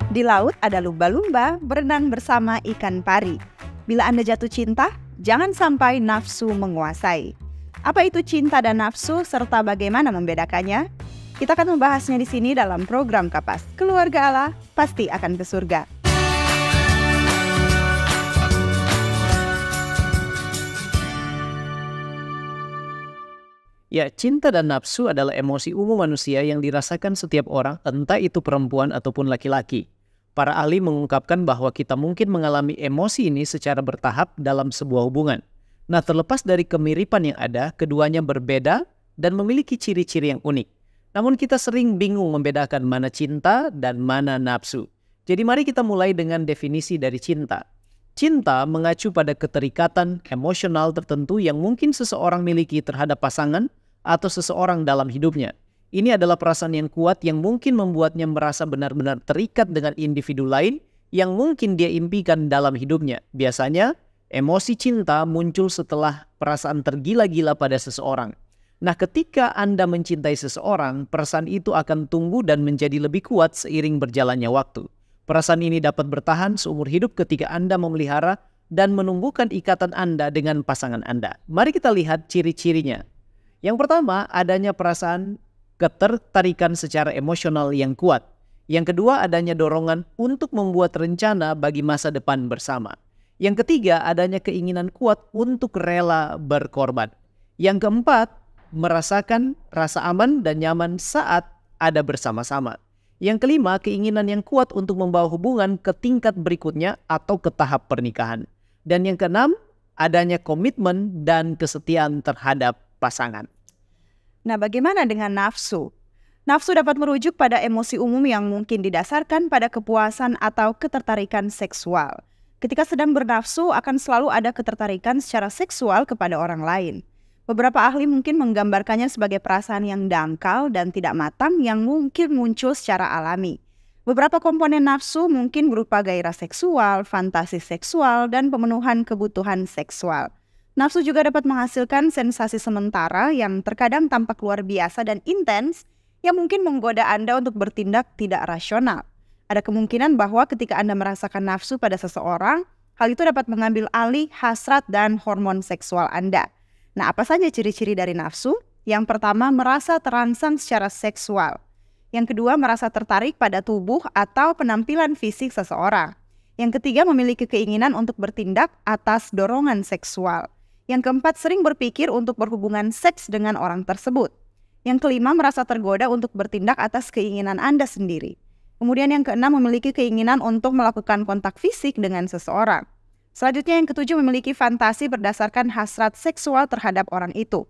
Di laut ada lumba-lumba berenang bersama ikan pari. Bila Anda jatuh cinta, jangan sampai nafsu menguasai. Apa itu cinta dan nafsu serta bagaimana membedakannya? Kita akan membahasnya di sini dalam program Kapas. Keluarga Allah pasti akan ke surga. Ya, cinta dan nafsu adalah emosi umum manusia yang dirasakan setiap orang, entah itu perempuan ataupun laki-laki. Para ahli mengungkapkan bahwa kita mungkin mengalami emosi ini secara bertahap dalam sebuah hubungan. Nah, terlepas dari kemiripan yang ada, keduanya berbeda dan memiliki ciri-ciri yang unik. Namun kita sering bingung membedakan mana cinta dan mana nafsu. Jadi mari kita mulai dengan definisi dari cinta. Cinta mengacu pada keterikatan emosional tertentu yang mungkin seseorang miliki terhadap pasangan atau seseorang dalam hidupnya. Ini adalah perasaan yang kuat yang mungkin membuatnya merasa benar-benar terikat dengan individu lain yang mungkin dia impikan dalam hidupnya. Biasanya, emosi cinta muncul setelah perasaan tergila-gila pada seseorang. Nah, ketika Anda mencintai seseorang, perasaan itu akan tumbuh dan menjadi lebih kuat seiring berjalannya waktu. Perasaan ini dapat bertahan seumur hidup ketika Anda memelihara dan menumbuhkan ikatan Anda dengan pasangan Anda. Mari kita lihat ciri-cirinya. Yang pertama, adanya perasaan ketertarikan secara emosional yang kuat. Yang kedua, adanya dorongan untuk membuat rencana bagi masa depan bersama. Yang ketiga, adanya keinginan kuat untuk rela berkorban. Yang keempat, merasakan rasa aman dan nyaman saat ada bersama-sama. Yang kelima, keinginan yang kuat untuk membawa hubungan ke tingkat berikutnya atau ke tahap pernikahan. Dan yang keenam, adanya komitmen dan kesetiaan terhadap pasangan. Nah, bagaimana dengan nafsu? Nafsu dapat merujuk pada emosi umum yang mungkin didasarkan pada kepuasan atau ketertarikan seksual. Ketika sedang bernafsu, akan selalu ada ketertarikan secara seksual kepada orang lain. Beberapa ahli mungkin menggambarkannya sebagai perasaan yang dangkal dan tidak matang yang mungkin muncul secara alami. Beberapa komponen nafsu mungkin berupa gairah seksual, fantasi seksual, dan pemenuhan kebutuhan seksual. Nafsu juga dapat menghasilkan sensasi sementara yang terkadang tampak luar biasa dan intens yang mungkin menggoda Anda untuk bertindak tidak rasional. Ada kemungkinan bahwa ketika Anda merasakan nafsu pada seseorang, hal itu dapat mengambil alih hasrat dan hormon seksual Anda. Nah, apa saja ciri-ciri dari nafsu? Yang pertama, merasa terangsang secara seksual. Yang kedua, merasa tertarik pada tubuh atau penampilan fisik seseorang. Yang ketiga, memiliki keinginan untuk bertindak atas dorongan seksual. Yang keempat, sering berpikir untuk berhubungan seks dengan orang tersebut. Yang kelima, merasa tergoda untuk bertindak atas keinginan Anda sendiri. Kemudian yang keenam, memiliki keinginan untuk melakukan kontak fisik dengan seseorang. Selanjutnya yang ketujuh, memiliki fantasi berdasarkan hasrat seksual terhadap orang itu.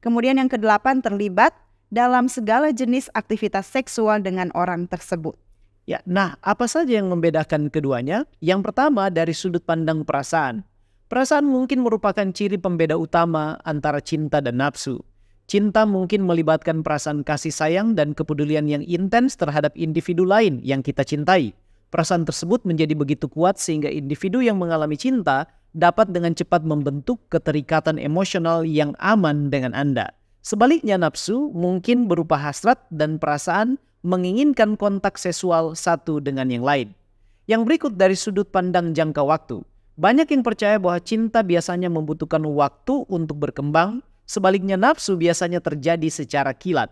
Kemudian yang kedelapan, terlibat dalam segala jenis aktivitas seksual dengan orang tersebut. Ya, nah, apa saja yang membedakan keduanya? Yang pertama, dari sudut pandang perasaan. Perasaan mungkin merupakan ciri pembeda utama antara cinta dan nafsu. Cinta mungkin melibatkan perasaan kasih sayang dan kepedulian yang intens terhadap individu lain yang kita cintai. Perasaan tersebut menjadi begitu kuat sehingga individu yang mengalami cinta dapat dengan cepat membentuk keterikatan emosional yang aman dengan Anda. Sebaliknya, nafsu mungkin berupa hasrat dan perasaan menginginkan kontak seksual satu dengan yang lain. Yang berikut dari sudut pandang jangka waktu. Banyak yang percaya bahwa cinta biasanya membutuhkan waktu untuk berkembang, sebaliknya nafsu biasanya terjadi secara kilat.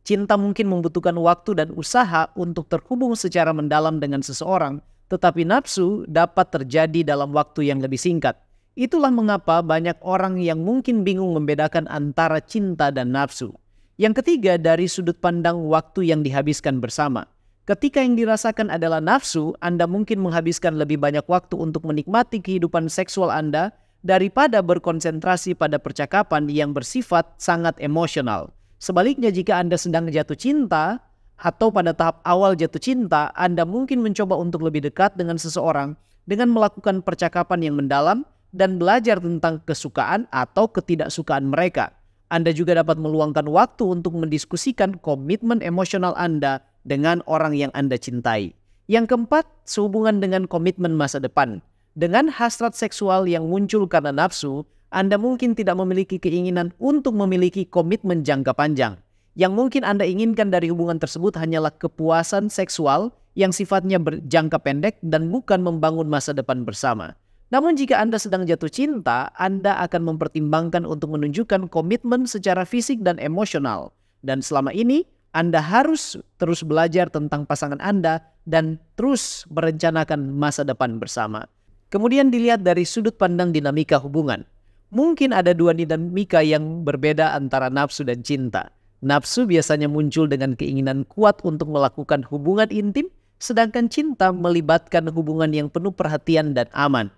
Cinta mungkin membutuhkan waktu dan usaha untuk terhubung secara mendalam dengan seseorang, tetapi nafsu dapat terjadi dalam waktu yang lebih singkat. Itulah mengapa banyak orang yang mungkin bingung membedakan antara cinta dan nafsu. Yang ketiga, dari sudut pandang waktu yang dihabiskan bersama. Ketika yang dirasakan adalah nafsu, Anda mungkin menghabiskan lebih banyak waktu untuk menikmati kehidupan seksual Anda daripada berkonsentrasi pada percakapan yang bersifat sangat emosional. Sebaliknya, jika Anda sedang jatuh cinta atau pada tahap awal jatuh cinta, Anda mungkin mencoba untuk lebih dekat dengan seseorang dengan melakukan percakapan yang mendalam dan belajar tentang kesukaan atau ketidaksukaan mereka. Anda juga dapat meluangkan waktu untuk mendiskusikan komitmen emosional Anda dengan orang yang Anda cintai. Yang keempat, sehubungan dengan komitmen masa depan. Dengan hasrat seksual yang muncul karena nafsu, Anda mungkin tidak memiliki keinginan untuk memiliki komitmen jangka panjang. Yang mungkin Anda inginkan dari hubungan tersebut hanyalah kepuasan seksual yang sifatnya berjangka pendek dan bukan membangun masa depan bersama. Namun jika Anda sedang jatuh cinta, Anda akan mempertimbangkan untuk menunjukkan komitmen secara fisik dan emosional. Dan selama ini, Anda harus terus belajar tentang pasangan Anda dan terus merencanakan masa depan bersama. Kemudian dilihat dari sudut pandang dinamika hubungan. Mungkin ada dua dinamika yang berbeda antara nafsu dan cinta. Nafsu biasanya muncul dengan keinginan kuat untuk melakukan hubungan intim, sedangkan cinta melibatkan hubungan yang penuh perhatian dan aman.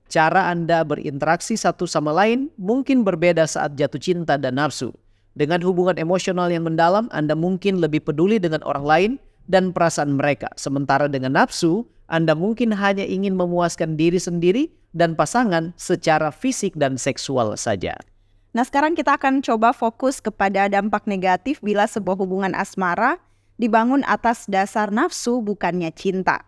Cara Anda berinteraksi satu sama lain mungkin berbeda saat jatuh cinta dan nafsu. Dengan hubungan emosional yang mendalam, Anda mungkin lebih peduli dengan orang lain dan perasaan mereka. Sementara dengan nafsu, Anda mungkin hanya ingin memuaskan diri sendiri dan pasangan secara fisik dan seksual saja. Nah, sekarang kita akan coba fokus kepada dampak negatif bila sebuah hubungan asmara dibangun atas dasar nafsu bukannya cinta.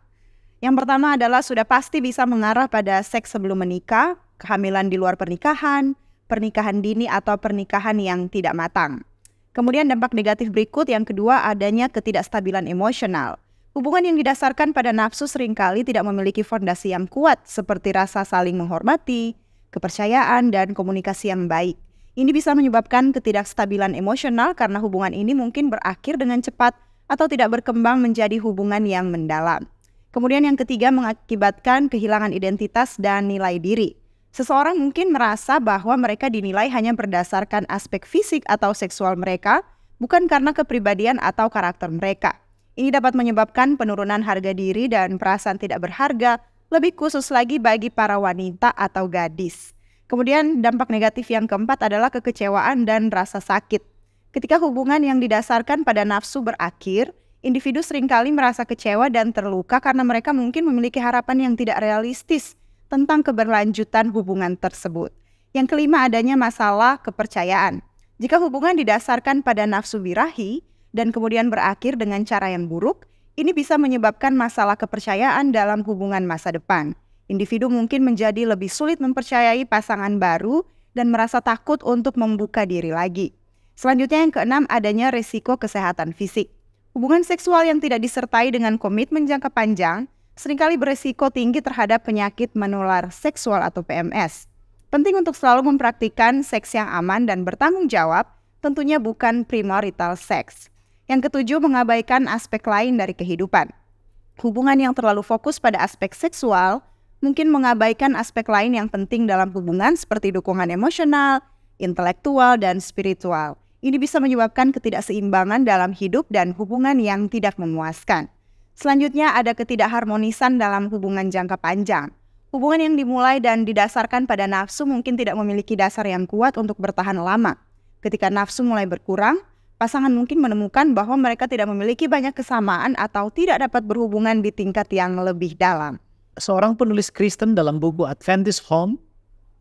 Yang pertama adalah sudah pasti bisa mengarah pada seks sebelum menikah, kehamilan di luar pernikahan, pernikahan dini atau pernikahan yang tidak matang. Kemudian dampak negatif berikut yang kedua adanya ketidakstabilan emosional. Hubungan yang didasarkan pada nafsu seringkali tidak memiliki fondasi yang kuat seperti rasa saling menghormati, kepercayaan, dan komunikasi yang baik. Ini bisa menyebabkan ketidakstabilan emosional karena hubungan ini mungkin berakhir dengan cepat atau tidak berkembang menjadi hubungan yang mendalam. Kemudian yang ketiga mengakibatkan kehilangan identitas dan nilai diri. Seseorang mungkin merasa bahwa mereka dinilai hanya berdasarkan aspek fisik atau seksual mereka, bukan karena kepribadian atau karakter mereka. Ini dapat menyebabkan penurunan harga diri dan perasaan tidak berharga, lebih khusus lagi bagi para wanita atau gadis. Kemudian dampak negatif yang keempat adalah kekecewaan dan rasa sakit. Ketika hubungan yang didasarkan pada nafsu berakhir, individu seringkali merasa kecewa dan terluka karena mereka mungkin memiliki harapan yang tidak realistis tentang keberlanjutan hubungan tersebut. Yang kelima adanya masalah kepercayaan. Jika hubungan didasarkan pada nafsu birahi dan kemudian berakhir dengan cara yang buruk, ini bisa menyebabkan masalah kepercayaan dalam hubungan masa depan. Individu mungkin menjadi lebih sulit mempercayai pasangan baru dan merasa takut untuk membuka diri lagi. Selanjutnya yang keenam adanya risiko kesehatan fisik. Hubungan seksual yang tidak disertai dengan komitmen jangka panjang seringkali berisiko tinggi terhadap penyakit menular seksual atau PMS. Penting untuk selalu mempraktikkan seks yang aman dan bertanggung jawab, tentunya bukan premarital seks. Yang ketujuh, mengabaikan aspek lain dari kehidupan. Hubungan yang terlalu fokus pada aspek seksual mungkin mengabaikan aspek lain yang penting dalam hubungan seperti dukungan emosional, intelektual, dan spiritual. Ini bisa menyebabkan ketidakseimbangan dalam hidup dan hubungan yang tidak memuaskan. Selanjutnya ada ketidakharmonisan dalam hubungan jangka panjang. Hubungan yang dimulai dan didasarkan pada nafsu mungkin tidak memiliki dasar yang kuat untuk bertahan lama. Ketika nafsu mulai berkurang, pasangan mungkin menemukan bahwa mereka tidak memiliki banyak kesamaan atau tidak dapat berhubungan di tingkat yang lebih dalam. Seorang penulis Kristen dalam buku Adventist Home,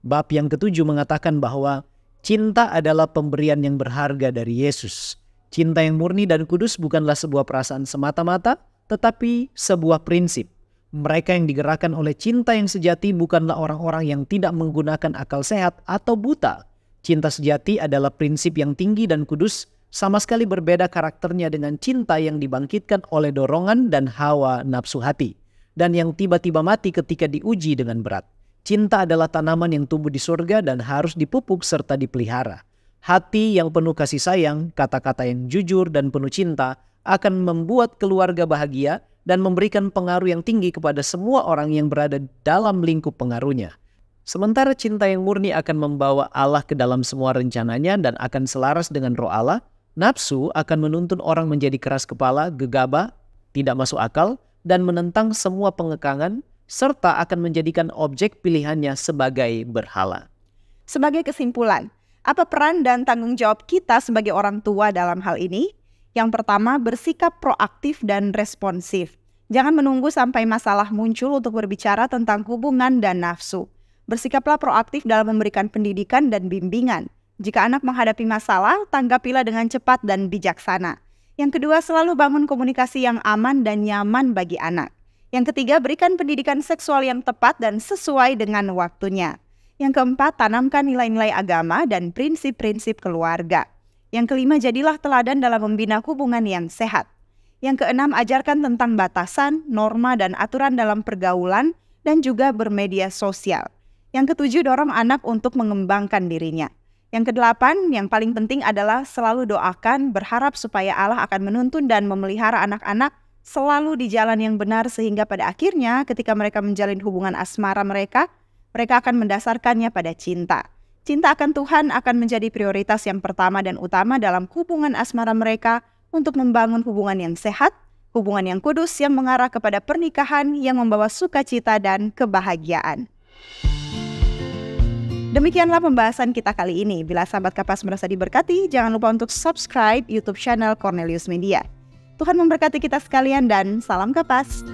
bab yang ke-7 mengatakan bahwa cinta adalah pemberian yang berharga dari Yesus. Cinta yang murni dan kudus bukanlah sebuah perasaan semata-mata, tetapi sebuah prinsip. Mereka yang digerakkan oleh cinta yang sejati bukanlah orang-orang yang tidak menggunakan akal sehat atau buta. Cinta sejati adalah prinsip yang tinggi dan kudus, sama sekali berbeda karakternya dengan cinta yang dibangkitkan oleh dorongan dan hawa nafsu hati, dan yang tiba-tiba mati ketika diuji dengan berat. Cinta adalah tanaman yang tumbuh di surga dan harus dipupuk serta dipelihara. Hati yang penuh kasih sayang, kata-kata yang jujur dan penuh cinta akan membuat keluarga bahagia dan memberikan pengaruh yang tinggi kepada semua orang yang berada dalam lingkup pengaruhnya. Sementara cinta yang murni akan membawa Allah ke dalam semua rencananya dan akan selaras dengan roh Allah, nafsu akan menuntun orang menjadi keras kepala, gegabah, tidak masuk akal, dan menentang semua pengekangan, serta akan menjadikan objek pilihannya sebagai berhala. Sebagai kesimpulan, apa peran dan tanggung jawab kita sebagai orang tua dalam hal ini? Yang pertama, bersikap proaktif dan responsif. Jangan menunggu sampai masalah muncul untuk berbicara tentang hubungan dan nafsu. Bersikaplah proaktif dalam memberikan pendidikan dan bimbingan. Jika anak menghadapi masalah, tanggapilah dengan cepat dan bijaksana. Yang kedua, selalu bangun komunikasi yang aman dan nyaman bagi anak. Yang ketiga, berikan pendidikan seksual yang tepat dan sesuai dengan waktunya. Yang keempat, tanamkan nilai-nilai agama dan prinsip-prinsip keluarga. Yang kelima, jadilah teladan dalam membina hubungan yang sehat. Yang keenam, ajarkan tentang batasan, norma, dan aturan dalam pergaulan dan juga bermedia sosial. Yang ketujuh, dorong anak untuk mengembangkan dirinya. Yang kedelapan, yang paling penting adalah selalu doakan, berharap supaya Allah akan menuntun dan memelihara anak-anak selalu di jalan yang benar sehingga pada akhirnya ketika mereka menjalin hubungan asmara mereka akan mendasarkannya pada cinta. Cinta akan Tuhan akan menjadi prioritas yang pertama dan utama dalam hubungan asmara mereka untuk membangun hubungan yang sehat, hubungan yang kudus yang mengarah kepada pernikahan yang membawa sukacita dan kebahagiaan. Demikianlah pembahasan kita kali ini. Bila sahabat Kapas merasa diberkati, jangan lupa untuk subscribe YouTube channel Cornelius Media. Tuhan memberkati kita sekalian dan salam Kapas.